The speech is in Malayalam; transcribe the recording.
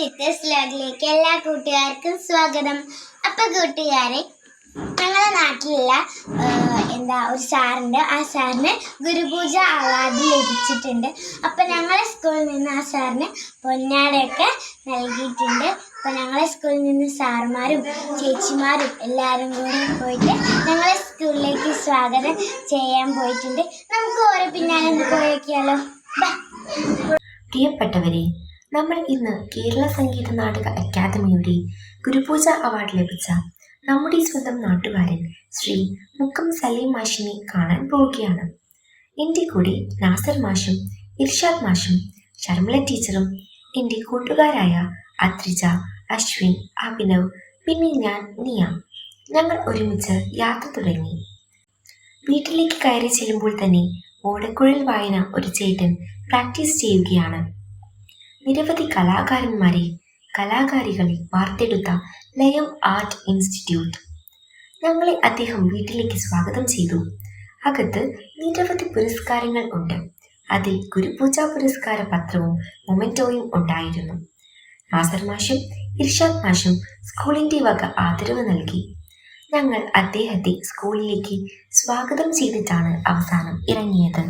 ജിത്തേഴ്സ് വ്ലോഗിലേക്ക് എല്ലാ കൂട്ടുകാർക്കും സ്വാഗതം. അപ്പം കൂട്ടുകാരെ, ഞങ്ങളുടെ നാട്ടിലുള്ള ഒരു സാറുണ്ട്. ആ സാറിന് ഗുരുപൂജ അവാർഡ് ലഭിച്ചിട്ടുണ്ട്. അപ്പം ഞങ്ങളെ സ്കൂളിൽ നിന്ന് ആ സാറിന് പൊന്നാടയൊക്കെ നൽകിയിട്ടുണ്ട്. അപ്പം ഞങ്ങളെ സ്കൂളിൽ നിന്ന് സാറുമാരും ചേച്ചിമാരും എല്ലാവരും കൂടി പോയിട്ട് ഞങ്ങളെ സ്കൂളിലേക്ക് സ്വാഗതം ചെയ്യാൻ പോയിട്ടുണ്ട്. നമുക്ക് ഓരോ പിന്നാലെ പോയേക്കാലോ. പ്രിയപ്പെട്ടവരെ, നമ്മൾ ഇന്ന് കേരള സംഗീത നാടക അക്കാദമിയുടെ ഗുരുപൂജ അവാർഡ് ലഭിച്ച നമ്മുടെ സ്വന്തം നാട്ടുകാരൻ ശ്രീ മുക്കം സലീം മാഷിനെ കാണാൻ പോവുകയാണ്. എൻ്റെ കൂടെ നാസർ മാഷും ഇർഷാദ് മാഷും ഷർമിള ടീച്ചറും എൻ്റെ കൂട്ടുകാരായ അത്രിജ, അശ്വിൻ, അഭിനവ്, പിന്നെ ഞാൻ നിയ. ഞങ്ങൾ ഒരുമിച്ച് യാത്ര തുടങ്ങി. വീട്ടിലേക്ക് കയറി ചെല്ലുമ്പോൾ തന്നെ ഓടക്കുഴൽ വായന ഒരു ചേട്ടൻ പ്രാക്ടീസ് ചെയ്യുകയാണ്. നിരവധി കലാകാരന്മാരെ കലാകാരികളെ വാർത്തെടുത്ത ലയം ആർട്ട് ഇൻസ്റ്റിറ്റ്യൂട്ട്. ഞങ്ങളെ അദ്ദേഹം വീട്ടിലേക്ക് സ്വാഗതം ചെയ്തു. അകത്ത് നിരവധി പുരസ്കാരങ്ങൾ ഉണ്ട്. അതിൽ ഗുരുപൂജ പുരസ്കാര പത്രവും മൊമെന്റോയും ഉണ്ടായിരുന്നു. നാസർ മാഷും ഇർഷാദ് മാഷും സ്കൂളിൻ്റെ വക ആദരവ് നൽകി. ഞങ്ങൾ അദ്ദേഹത്തെ സ്കൂളിലേക്ക് സ്വാഗതം ചെയ്തിട്ടാണ് അവസാനം ഇറങ്ങിയത്.